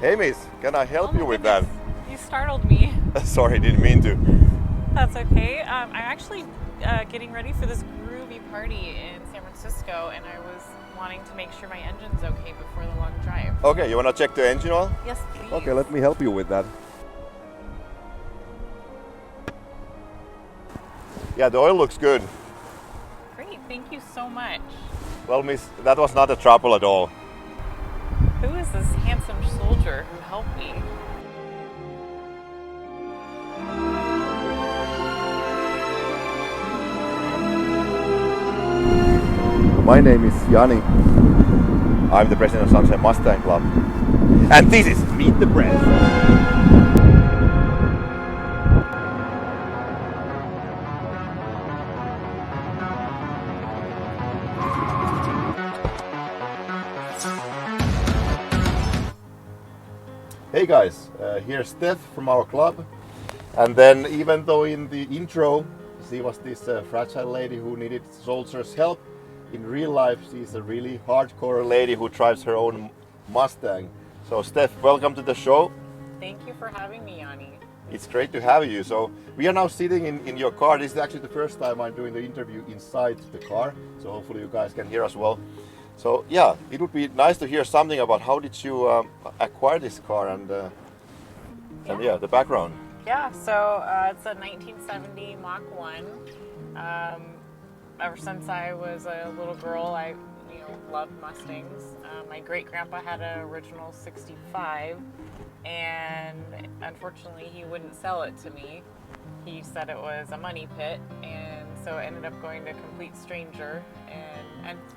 Hey miss, can I help you with goodness. You startled me. that? Sorry, didn't mean to. That's okay. I'm actually getting ready for this groovy party in San Francisco, and I was wanting to make sure my engine's okay before the long drive. Okay, you wanna check the engine oil? Yes, please. Okay, let me help you with that. Yeah, the oil looks good. Great, thank you so much. Well miss, that was not a trouble at all. Who is this handsome soldier who helped me? My name is Jani. I'm the president of San Jose Mustang Club. And this is Meet the Prez. Hey guys, here's Steph from our club. And then even though in the intro she was this fragile lady who needed soldiers' help, in real life she's a really hardcore lady who drives her own Mustang. So Steph, welcome to the show. Thank you for having me, Yanni. It's great to have you. So we are now sitting in your car. This is actually the first time I'm doing the interview inside the car. So hopefully you guys can hear us well. So yeah, it would be nice to hear something about how did you acquire this car and yeah, the background. Yeah, so it's a 1970 Mach 1. Ever since I was a little girl, I loved Mustangs. My great-grandpa had an original 65, and unfortunately he wouldn't sell it to me. He said it was a money pit, and so it ended up going to a complete stranger. And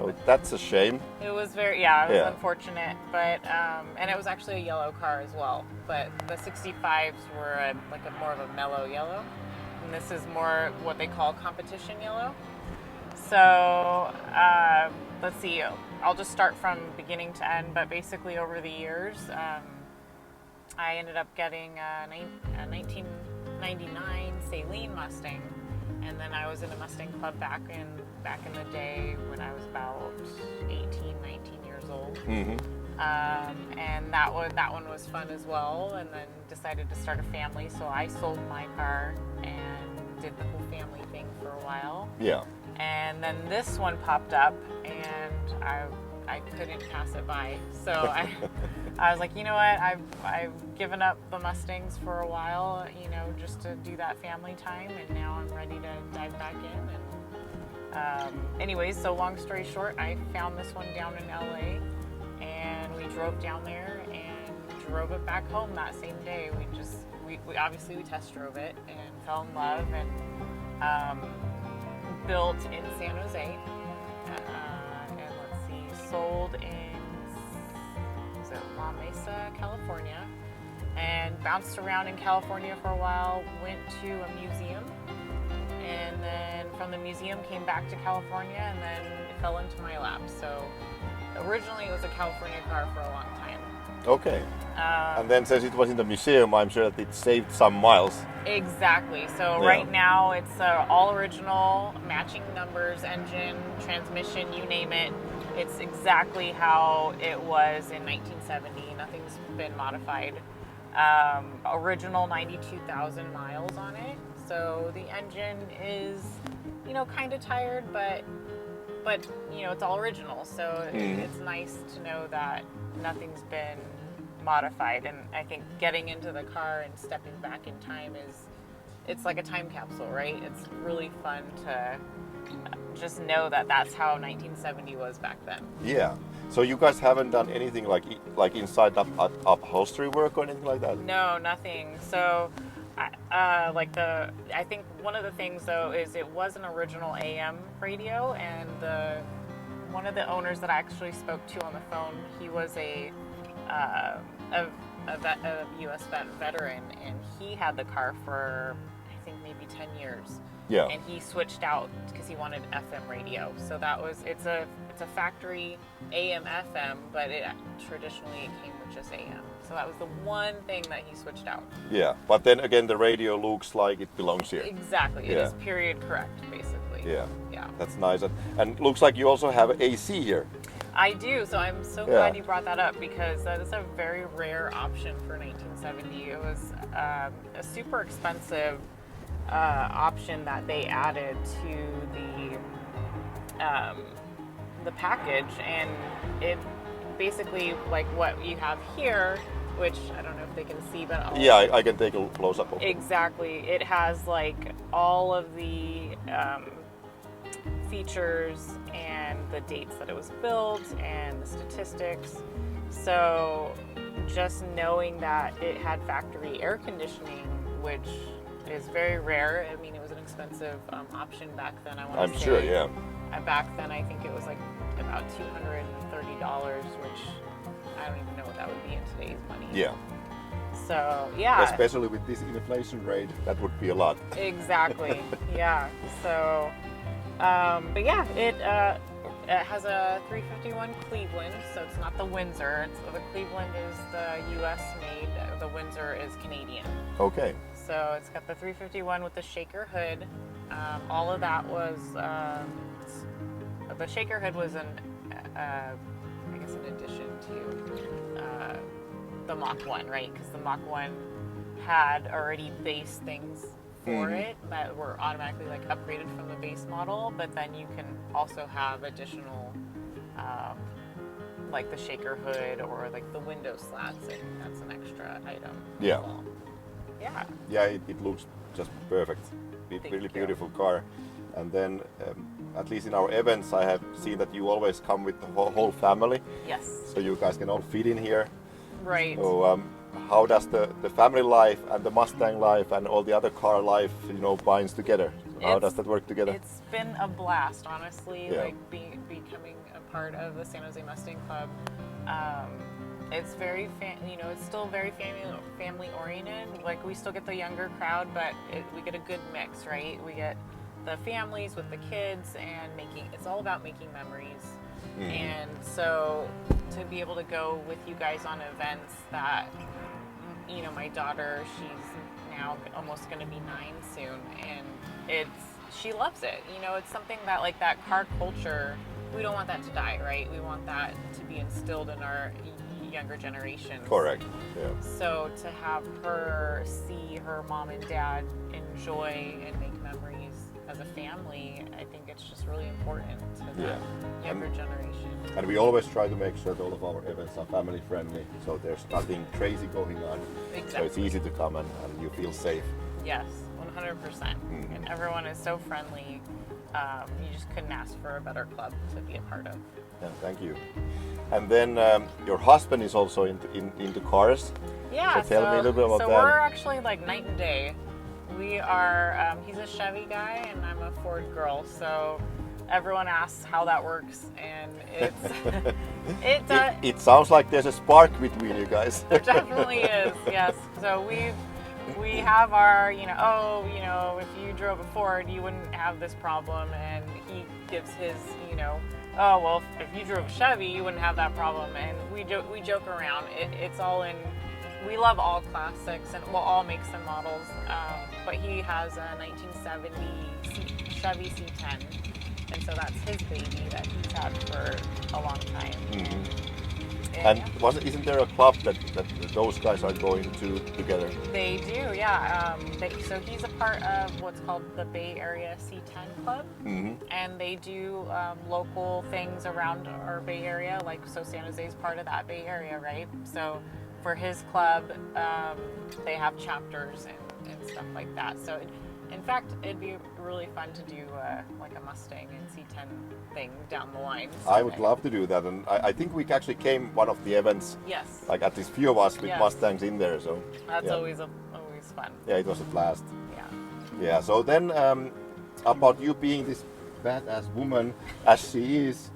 Oh, that's a shame. it was it was unfortunate, but and it was actually a yellow car as well. But the 65s were more of a mellow yellow, and this is more what they call competition yellow. So let's see. I'll just start from beginning to end. But basically, over the years, I ended up getting a 1999 Saline Mustang. And then I was in a Mustang club back in the day when I was about 18, 19 years old. Mm-hmm. And that one was fun as well. And then decided to start a family, so I sold my car and did the whole family thing for a while. Yeah. And then this one popped up, and I couldn't pass it by. So I was like, you know what? I've given up the Mustangs for a while, just to do that family time, and now I'm ready to dive back in. And anyways, so long story short, I found this one down in LA, and we drove down there and drove it back home that same day. We obviously test drove it and fell in love, and built in San Jose. And let's see, sold in La Mesa, California, and bounced around in California for a while, went to a museum, and then from the museum came back to California, and then it fell into my lap. So originally it was a California car for a long time. Okay. And then since it was in the museum, I'm sure that it saved some miles. Exactly. So Yeah. right now it's all original, matching numbers, engine, transmission, you name it. It's exactly how it was in 1970. Nothing's been modified. Original 92,000 miles on it. So the engine is, kind of tired, but it's all original. So it's nice to know that nothing's been modified. And I think getting into the car and stepping back in time it's like a time capsule, right? It's really fun to just know that that's how 1970 was back then. Yeah. So you guys haven't done anything like inside upholstery work or anything like that? No, nothing. So I think one of the things though is it was an original AM radio, and one of the owners that I actually spoke to on the phone, he was a U.S. veteran, and he had the car for I think maybe 10 years. Yeah. And he switched out because he wanted FM radio. So it's a factory AM FM, but traditionally it came with just AM. So that was the one thing that he switched out. Yeah, but then again, the radio looks like it belongs here. Exactly. It Yeah. is period correct, basically. Yeah. Yeah. That's nice. And looks like you also have AC here. I do, so I'm so glad you brought that up because that is a very rare option for 1970. It was a super expensive option that they added to the package, and it basically like what you have here, which I don't know if they can see, but I can take a close up. Exactly, it has like all of the features and the dates that it was built and the statistics. So just knowing that it had factory air conditioning, which is very rare. I mean, it was an expensive option back then. I'm sure, yeah. Back then, I think it was like about $230, which I don't even know what that would be in today's money. Yeah. So, yeah. Especially with this inflation rate, that would be a lot. Exactly. Yeah. So, but yeah, it has a 351 Cleveland, so it's not the Windsor. The Cleveland is the U.S. made. The Windsor is Canadian. Okay. So it's got the 351 with the shaker hood. All of that was the shaker hood was an addition to the Mach 1, right? Because the Mach 1 had already base things for it that were automatically like upgraded from the base model, but then you can also have additional like the shaker hood or like the window slats, and that's an extra item. Yeah. As well. Yeah. Yeah, it looks just perfect. Really beautiful car. And then, at least in our events, I have seen that you always come with the whole family. Yes. So you guys can all fit in here. Right. So how does the family life and the Mustang life and all the other car life, binds together? How does that work together? It's been a blast, honestly. Yeah. Like becoming a part of the San Jose Mustang Club. It's very, it's still very family oriented. Like we still get the younger crowd, but we get a good mix, right? We get the families with the kids, and it's all about making memories. And so to be able to go with you guys on events that, my daughter, she's now almost going to be 9 soon, and she loves it. It's something that, like, that car culture, we don't want that to die, right? We want that to be instilled in our younger generations. Correct. Yeah. So to have her see her mom and dad enjoy and make memories as a family, I think it's just really important to the younger generation. And we always try to make sure that all of our events are family friendly, so there's nothing crazy going on. Exactly. So it's easy to come and you feel safe. Yes, 100%. And everyone is so friendly. You just couldn't ask for a better club to be a part of. Yeah, thank you. And then your husband is also into cars. Yeah, so tell me a little bit about that. So we're actually like night and day. We are, he's a Chevy guy and I'm a Ford girl, so everyone asks how that works, and it's it sounds like there's a spark between you guys. There definitely is, yes. So we have our, if you drove a Ford, you wouldn't have this problem, and he gives his, oh, well, if you drove a Chevy, you wouldn't have that problem, and we joke around. It's all in. We love all classics and all makes and models, but he has a 1970 Chevy C10, and so that's his baby that he's had for a long time. And isn't there a club that those guys are going to together? They do, yeah. So he's a part of what's called the Bay Area C10 Club, and they do local things around our Bay Area, like so San Jose is part of that Bay Area, right? So for his club, they have chapters and stuff like that. So in fact, it'd be really fun to do like a Mustang and C10 thing down the line. I would love to do that, and I think we actually came one of the events. Yes. Like at least few of us with Mustangs in there, so. That's always fun. Yeah, it was a blast. Yeah. Yeah. So then, about you being this badass woman as she is,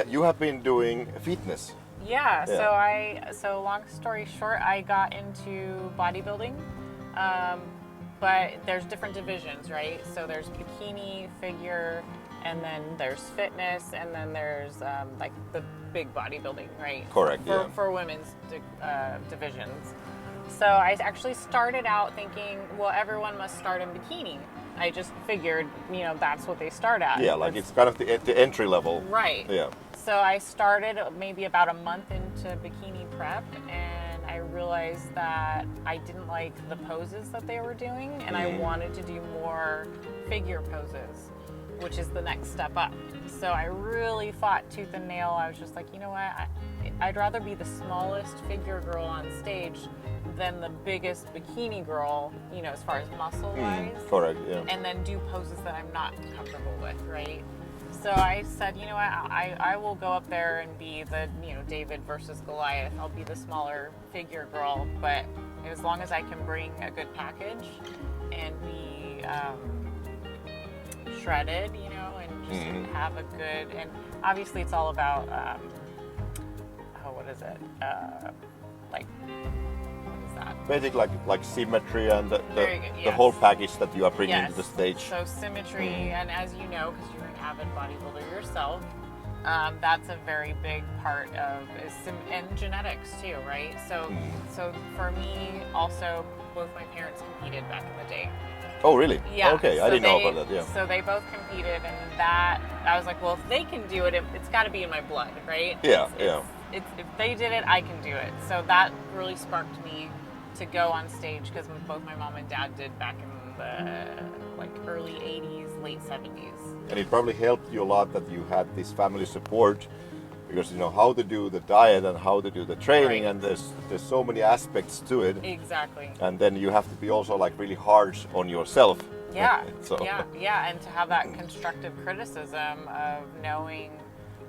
you have been doing fitness. Yeah. So long story short, I got into bodybuilding. But there's different divisions, right? So there's bikini, figure, and then there's fitness, and then there's like the big bodybuilding, right? Correct, for women's divisions. So I actually started out thinking, well, everyone must start in bikini. I just figured, that's what they start at. Yeah, like it's kind of the entry level. Right. Yeah. So I started maybe about a month into bikini prep, and I realized that I didn't like the poses that they were doing, and I wanted to do more figure poses, which is the next step up. So I really fought tooth and nail. I was just like, you know what? I'd rather be the smallest figure girl on stage than the biggest bikini girl, you know, as far as muscle wise. Correct, yeah. And then do poses that I'm not comfortable with, right? So I said, you know what, I will go up there and be the, you know, David versus Goliath. I'll be the smaller figure girl, but as long as I can bring a good package and be shredded, you know, and just have a good, and obviously it's all about, what is it? Like, what is that? Basic like symmetry and the Yes. whole package that you are bringing Yes. to the stage. So symmetry, and as you know, because you're an avid bodybuilder yourself, that's a very big part of and genetics too, right? So for me, also, both my parents competed back in the day. Oh, really? Yeah. Okay, I didn't know about that. Yeah. So they both competed, and that I was like, well, if they can do it, it's got to be in my blood, right? Yeah, If they did it, I can do it. So that really sparked me to go on stage, because both my mom and dad did back in the early 80s, late 70s. And it probably helped you a lot that you had this family support, because you know how to do the diet and how to do the training, Right. and there's so many aspects to it. Exactly. And then you have to be also like really harsh on yourself. Yeah. So. Yeah, and to have that constructive criticism of knowing,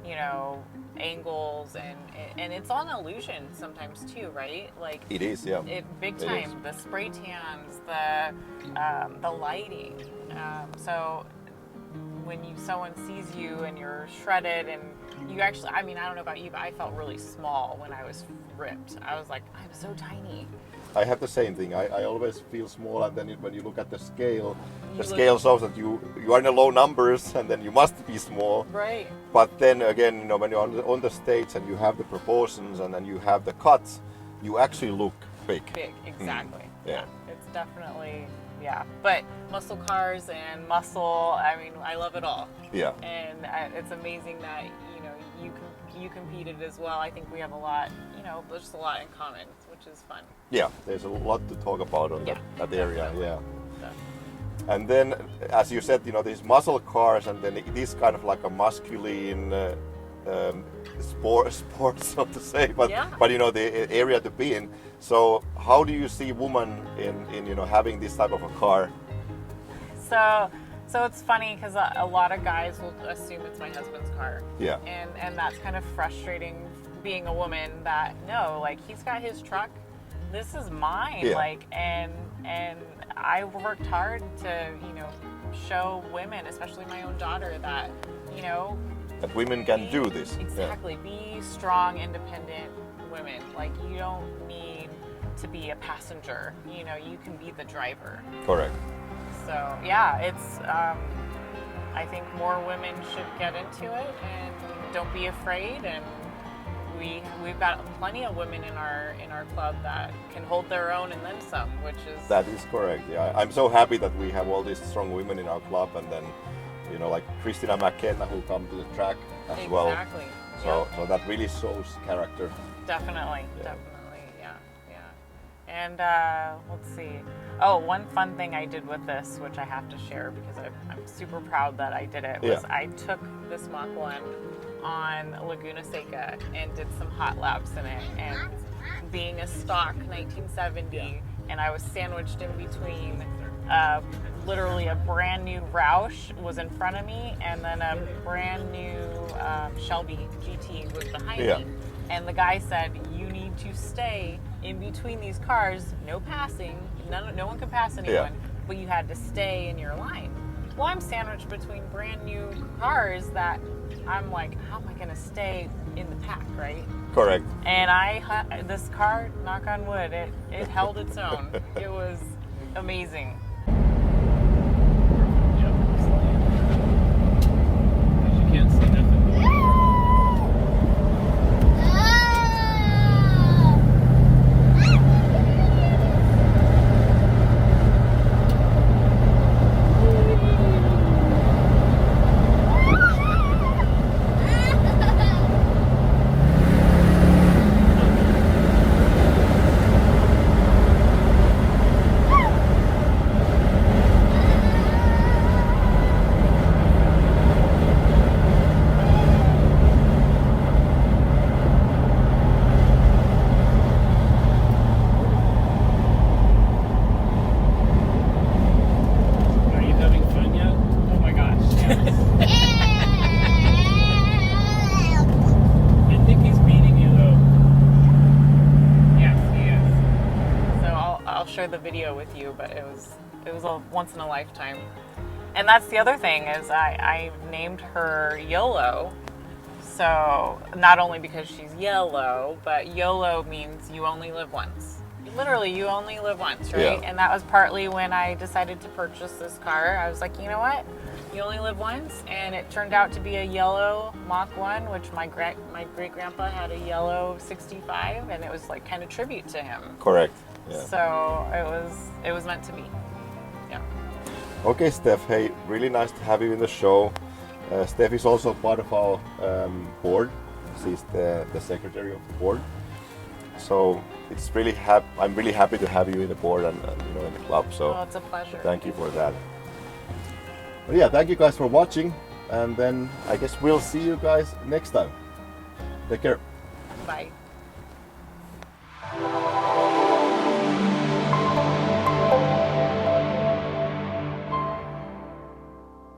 you know, angles, and it's all an illusion sometimes too, right? Like It is, yeah. Big It time. is. The spray tans, the lighting. So when someone sees you and you're shredded, and you actually, I mean, I don't know about you, but I felt really small when I was ripped. I was like, I'm so tiny. I have the same thing. I always feel small, and then when you look at the scale, the You scale shows that you are in the low numbers, and then you must be small. Right. But then again, you know, when you're on the stage and you have the proportions and then you have the cuts, you actually look big. Big, exactly. Yeah. It's definitely, yeah. But muscle cars and muscle, I mean, I love it all. Yeah. And it's amazing that, you know, you competed as well. I think we have a lot, you know, there's just a lot in common, which is fun. Yeah, there's a lot to talk about on Yeah, that area. definitely. Yeah. So, And then, as you said, you know, these muscle cars, and then it is kind of like a masculine sport, so to say. But Yeah. but you know, the area to be in. So how do you see women in you know having this type of a car? So it's funny because a lot of guys will assume it's my husband's car. Yeah. And that's kind of frustrating being a woman, that no, like, he's got his truck, this is mine. Yeah. Like, and I worked hard to, you know, show women, especially my own daughter, that, you know, That women can do this. exactly, be strong, independent women. Like, you don't need to be a passenger, you know, you can be the driver. Yeah. Correct. So yeah, it's I think more women should get into it, and don't be afraid. And we've got plenty of women in our club that can hold their own and then some, which is That is correct. Yeah, I'm so happy that we have all these strong women in our club, and then you know like Christina McKenna who come to the track as well. exactly. So that really shows character. Definitely, Yeah. definitely, yeah. And let's see. Oh, one fun thing I did with this, which I have to share because I'm super proud that I did it, was Yeah. I took this Mach 1 on Laguna Seca and did some hot laps in it. And being a stock 1970, and I was sandwiched in between literally a brand new Roush was in front of me, and then a brand new Shelby GT was behind Yeah. me. And the guy said, you need to stay in between these cars, no passing, no one can pass anyone, but you had to stay in your line. Well, I'm sandwiched between brand new cars that I'm like, how am I going to stay in the pack, right? Correct. And this car, knock on wood, it held its own. It was amazing. You can't see nothing. share the video with you, but it was a once in a lifetime. And that's the other thing is I named her YOLO. So not only because she's yellow, but YOLO means you only live once. Literally, you only live once, right? Yeah. And that was partly when I decided to purchase this car. I was like, you know what? You only live once, and it turned out to be a yellow Mach 1, which my great-grandpa had a yellow 65, and it was like kind of tribute to him. Correct. Yeah. So it was meant to be. Yeah. Okay, Steph. Hey, really nice to have you in the show. Steph is also part of our board. She's the secretary of the board. So it's really I'm really happy to have you in the board and in the club. So Oh, it's a pleasure. thank you for that. But yeah, thank you guys for watching, and then I guess we'll see you guys next time. Take care. Bye.